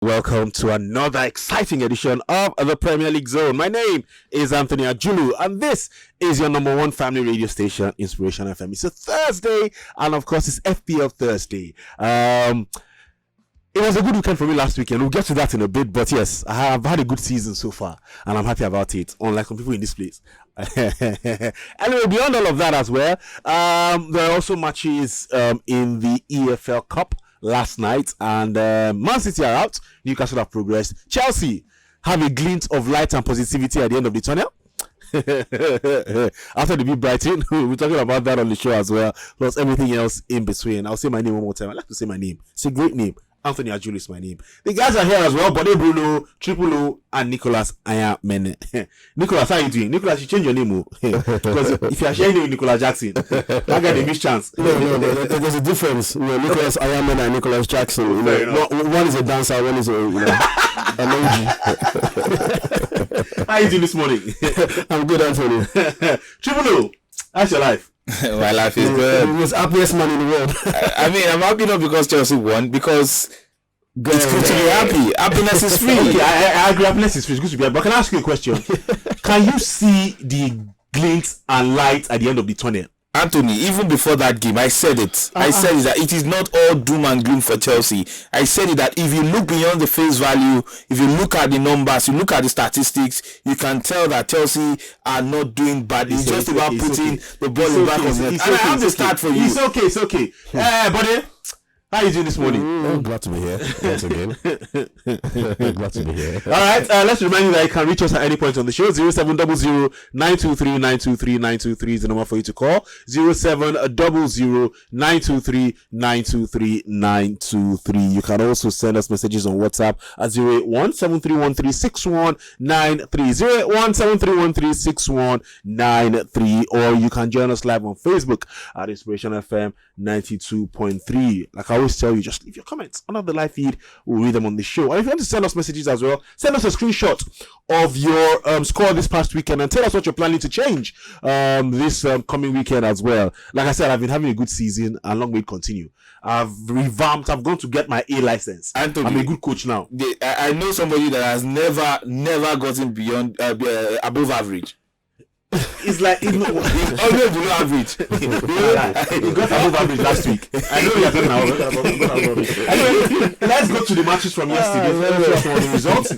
Welcome to another exciting edition of the Premier League Zone. My name is Anthony Ajulu, and this is your number one family radio station, Inspiration FM. It's a Thursday, and of course, it's FPL Thursday. It was a good weekend for me last weekend. We'll get to that in a bit, but yes, I have had a good season so far, and I'm happy about it, unlike some people in this place. Anyway, beyond all of that as well, there are also matches in the EFL Cup last night, and Man City are out. Newcastle have progressed. Chelsea have a glint of light and positivity at the end of the tunnel. After the beat Brighton, we're talking about that on the show as well, plus everything else in between. I'll say my name one more time. I like to say my name. It's a great name. Anthony Ajulu is my name. The guys are here as well. Bode Bruno, Triple O, and Nicholas 𝐼𝐍𝐻. Nicholas, how are you doing? Nicholas, you change your name, because if you are sharing it with Nicholas Jackson, that guy they miss chance. No, there's a difference. Nicholas 𝐼𝐍𝐻 and Nicholas Jackson. One is a dancer, one is a emoji. How are you doing this morning? I'm good, Anthony. Triple O, how's your life? My life is good. He was happiest man in the world. I mean, I'm happy not because Chelsea won, because it's good to be happy. Happiness is free. Okay, I agree. Happiness is free. It's good to be happy. But can I ask you a question? Can you see the glint and light at the end of the tunnel? Anthony, even before that game, I said it. I said it that it is not all doom and gloom for Chelsea. I said it that if you look beyond the face value, if you look at the numbers, you look at the statistics, you can tell that Chelsea are not doing bad. It's just about putting the ball in the back of the net. And I have the start for you. It's okay. Buddy, how are you doing this morning? I'm glad to be here once again. Glad to be here. All right, let's remind you that you can reach us at any point on the show. 0700-923-923-923 is the number for you to call. 0700-923-923-923. You can also send us messages on WhatsApp at 081-7313-6193. 081-7313-6193. Or you can join us live on Facebook at Inspiration FM 92.3. Like I always tell you, just leave your comments under the live feed. We'll read them on the show. And if you want to send us messages as well, send us a screenshot of your score this past weekend and tell us what you're planning to change this coming weekend as well. Like I said, I've been having a good season and long may it continue. I've revamped. I'm going to get my A license. Anthony, I'm a good coach now. I know somebody that has never gotten beyond above average. It's like it's always below average. He got above average last week. I know you're talking about average. Anyway, let's go to the matches from yesterday. The results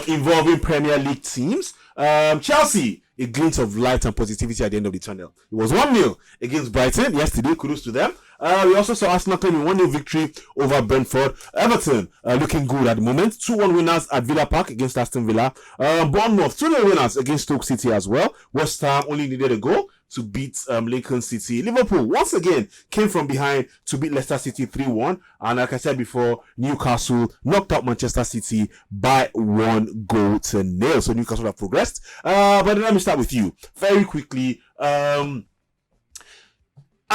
involving Premier League teams. Chelsea, a glint of light and positivity at the end of the tunnel. It was 1-0 against Brighton yesterday. Kudos to them. We also saw Arsenal claiming 1-0 victory over Brentford. Everton looking good at the moment. 2-1 winners at Villa Park against Aston Villa. Bournemouth 2-0 winners against Stoke City as well. West Ham only needed a goal to beat Lincoln City. Liverpool once again came from behind to beat Leicester City 3-1. And like I said before, Newcastle knocked out Manchester City by 1-0. So Newcastle have progressed. But let me start with you very quickly.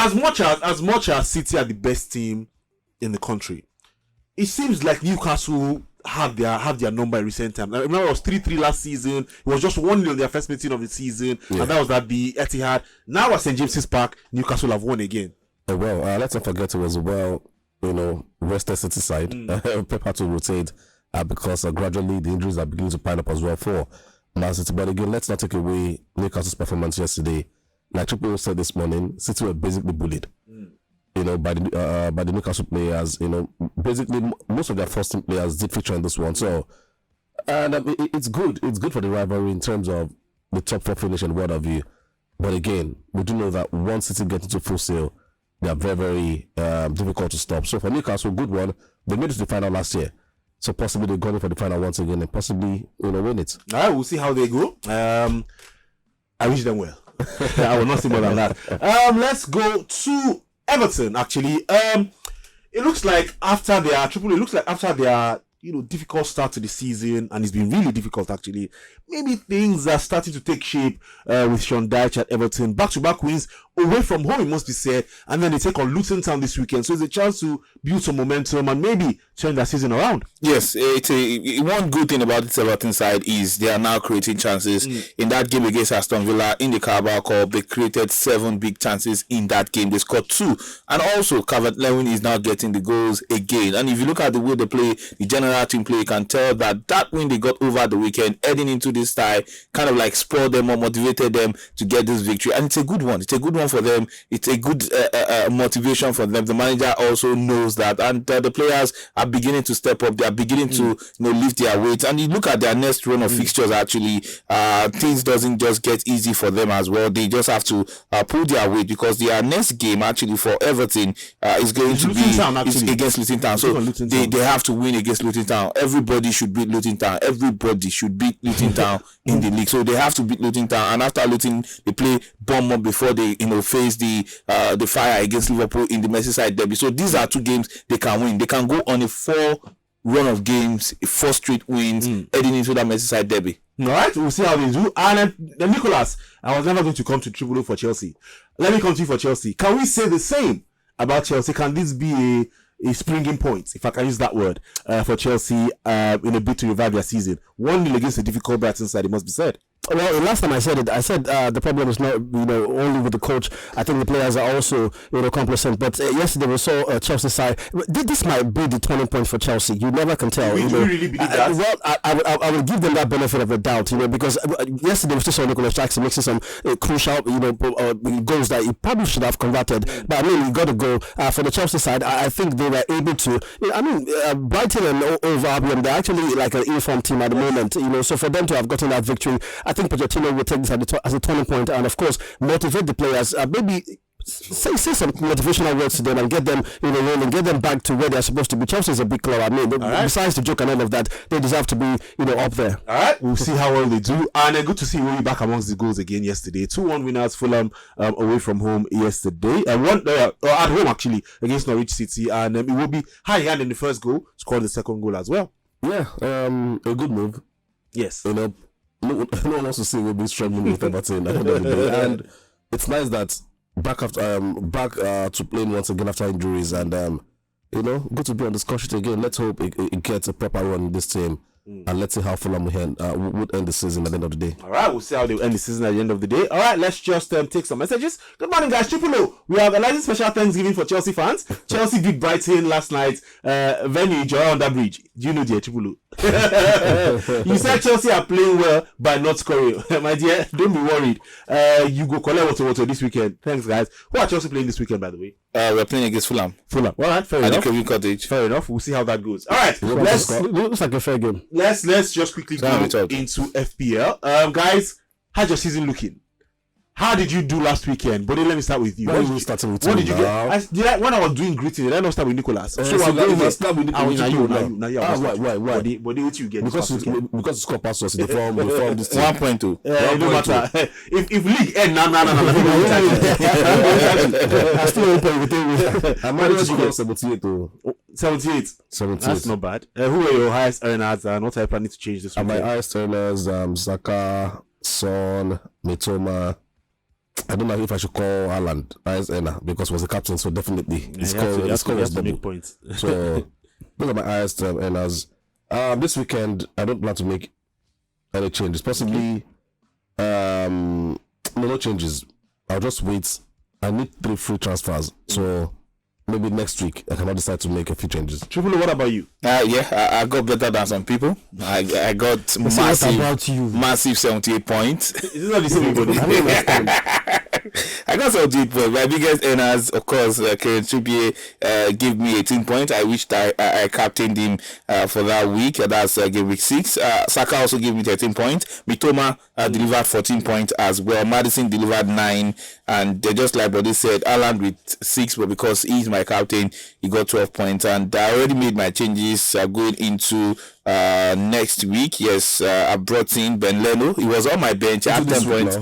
As much as City are the best team in the country, it seems like Newcastle have their number in recent times. I remember it was 3-3 last season. It was just 1-0 their first meeting of the season, and that was at the Etihad. Now at St. James's Park, Newcastle have won again. Let's not forget it was rested City side. Pep had to rotate because gradually the injuries are beginning to pile up as well for Man City. But again, let's not take away Newcastle's performance yesterday. Like Triple said this morning, City were basically bullied, by the Newcastle players. Basically most of their first team players did feature in this one. So, and it's good. It's good for the rivalry in terms of the top four finish and what have you. But again, we do know that once City get into full sail, they are very, very difficult to stop. So for Newcastle, good one. They made it to the final last year. So possibly they're going for the final once again and possibly win it. All right, we'll see how they go. I wish them well. I will not say more than that. Let's go to Everton. Actually, it looks like after their difficult start to the season, and it's been really difficult actually. Maybe things are starting to take shape with Sean Dyche at Everton. Back-to-back wins away from home, it must be said, and then they take on Luton Town this weekend. So it's a chance to build some momentum and maybe turn their season around. Yes, one good thing about this Everton side is they are now creating chances. In that game against Aston Villa in the Carabao Cup, they created 7 big chances in that game. They scored 2, and also Calvert-Lewin is now getting the goals again. And if you look at the way they play, the general another team play, you can tell that win they got over the weekend, heading into this tie, kind of like spurred them or motivated them to get this victory. And it's a good one. It's a good one for them. It's a good motivation for them. The manager also knows that, and the players are beginning to step up. They are beginning to lift their weights. And you look at their next run of fixtures. Actually, things doesn't just get easy for them as well. They just have to pull their weight, because their next game actually for Everton is going to be against Luton Town. So they have to win against Luton Town. Everybody should beat Luton Town. Everybody should beat Luton Town in the league. So they have to beat Luton Town. And after Luton, they play Bournemouth before they face the fire against Liverpool in the Merseyside derby. So these are 2 games they can win. They can go on a 4 run of games, 4 straight wins, heading into that Merseyside derby. All right, we'll see how they do. And Nicholas, I was never going to come to Triple O for Chelsea. Let me come to you for Chelsea. Can we say the same about Chelsea? Can this be a springing point, if I can use that word, for Chelsea in a bid to revive their season? 1-0 against a difficult Brighton side, it must be said. Well, last time I said it, the problem is not only with the coach. I think the players are also complacent. But yesterday we saw Chelsea side. This might be the turning point for Chelsea. You never can tell. Do you really believe that? Well, I will give them that benefit of the doubt. Because yesterday we still saw Nicholas Jackson mixing some crucial goals that he probably should have converted. But I mean, he got a goal for the Chelsea side. I think they were able to. Brighton and 𝐒𝐻𝐈𝐍𝐿, they're actually like an informed team at the moment. So for them to have gotten that victory, I think Pochettino will take this as a turning point, and of course motivate the players. Maybe say some motivational words to them and get them rolling, get them back to where they're supposed to be. Chelsea is a big club. I mean, besides the joke and all of that, they deserve to be up there. All right, we'll see how well they do. And good to see Rory back amongst the goals again yesterday. 2-1 winners, Fulham away from home yesterday, and one at home actually against Norwich City, and it will be high hand in the first goal, scored the second goal as well. Yeah, a good move. Yes. No one wants to see we'll be struggling with Everton at the end of the day. And it's nice that back to playing once again after injuries, and good to be on the score sheet again. Let's hope it gets a proper run in this team. And let's see how Fulham would end the season at the end of the day. All right, we'll see how they end the season at the end of the day. All right, let's just take some messages. Good morning, guys. Triple O. We have a special Thanksgiving for Chelsea fans. Chelsea beat Brighton last night. Venue, Joy on that bridge. Do you know the Triple O? You said Chelsea are playing well by not scoring. My dear, don't be worried. You go collect water this weekend. Thanks, guys. Who are Chelsea playing this weekend, by the way? We're playing against Fulham. All right, fair enough. 𝐈𝐍𝐿𝐿. Fair enough. We'll see how that goes. All right, looks like a fair game. Let's just quickly go into FPL. Guys, how's your season looking? How did you do last weekend? But let me start with you. What did you get? When I was doing greeting, did I not start with Nicholas? So I'm going to start with Nicholas. Why? What did you get? Because you score past us in the form this team. 1.2. It don't matter. If league end, no. I still won't play with him. I managed to go 78 though. 78. That's not bad. Who are your highest earners and what are you planning to change this weekend? My highest earners, Saka, Son, Mitoma. I don't know if I should call Haaland highest earner because he was the captain, so definitely his score was double. So those are my highest earners. This weekend I don't plan to make any changes. Possibly no changes. I'll just wait. I need 3 free transfers, so maybe next week I cannot decide to make a few changes. Triple, what about you? I got better than some people. I got massive 78 points. Is this not the same everybody? I got 78 points. My biggest earners, of course, 𝐿𝐶 gave me 18 points. I wished I captained him for that week. That's game week 6. Saka also gave me 13 points. Mitoma delivered 14 points as well. Maddison delivered 9. And just like Bode said, Haaland with 6, but because he's my captain, he got 12 points. And I already made my changes going into next week. Yes, I brought in Ben Leno. He was on my bench. He had 10 points.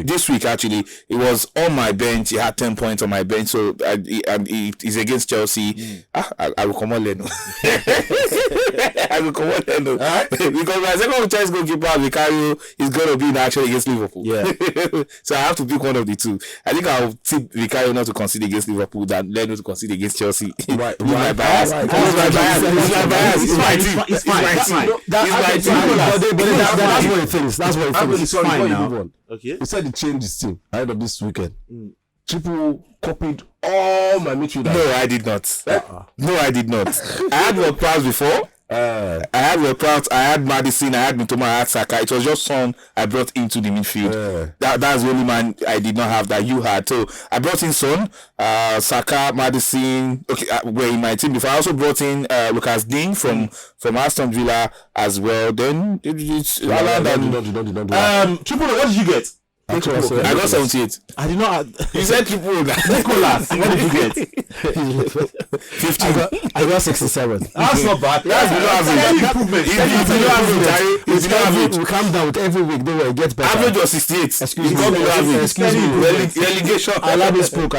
This week, actually. He was on my bench. He had 10 points on my bench. So he's against Chelsea. I will come on Leno. I will come on Leno. Because my second choice goalkeeper, 𝐕𝐍𝐿, is going to be in action against Liverpool. Yeah. So I have to pick one of the two. I think I'll tip 𝐕𝐍𝐿 not to concede against Liverpool than Leno to concede against Chelsea. Right. My bias. It's fine. That's what he thinks. It's fine now. Okay. He said he changed his team ahead of this weekend. Triple copied all my midfielders. No, I did not. No, I did not. I had work plans before. I had Workout, I had Madison, I had Mitoma, I had Saka. It was just Son I brought into the midfield. That's the only man I did not have that you had. So I brought in Son, Saka, Madison. Okay, were in my team before. I also brought in Lucas Digne from Aston Villa as well. Then it's Triple, what did you get? I got 78. I did not. You said triple. Nicholas, what did you get? 15. I got 67. That's not bad. That's below average. Improvement. It's below average. We calm down with every week. Don't worry, it gets better. Average was 68. Excuse me. Excuse me. Relegation. Allow me speak.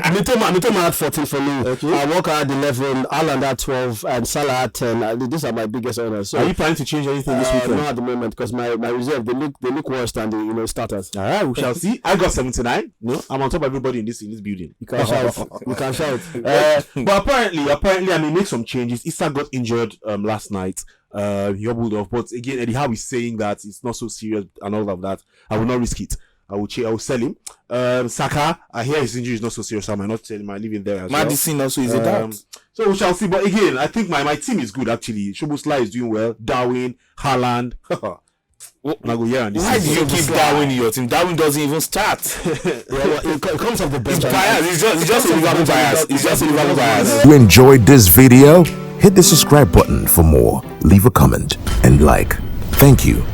Mitoma had 14 for me. Okay. Walker had 11. Haaland had 12, and Salah had 10. These are my biggest honors. So, are you planning to change anything this weekend? Not at the moment, because my reserve they look worse than the starters. All right, we shall see. I got 79. No, I'm on top of everybody in this building. You can shout. You can shout. But apparently, I mean, make some changes. Issa got injured last night. He hobbled off, but again, Eddie Howe is saying that it's not so serious and all of that. I will not risk it. I will sell him. Saka, I hear his injury is not so serious. So I might not sell him. I leave him there as Madison also is a doubt. So we shall see. But again, I think my team is good actually. Szoboszlai is doing well. Darwin, Haaland. Why do you keep Darwin in your team? Darwin doesn't even start. It comes off the bench. It's just a Liverpool bias. It's just a Liverpool bias. If you enjoyed this video, hit the subscribe button for more. Leave a comment and like. Thank you.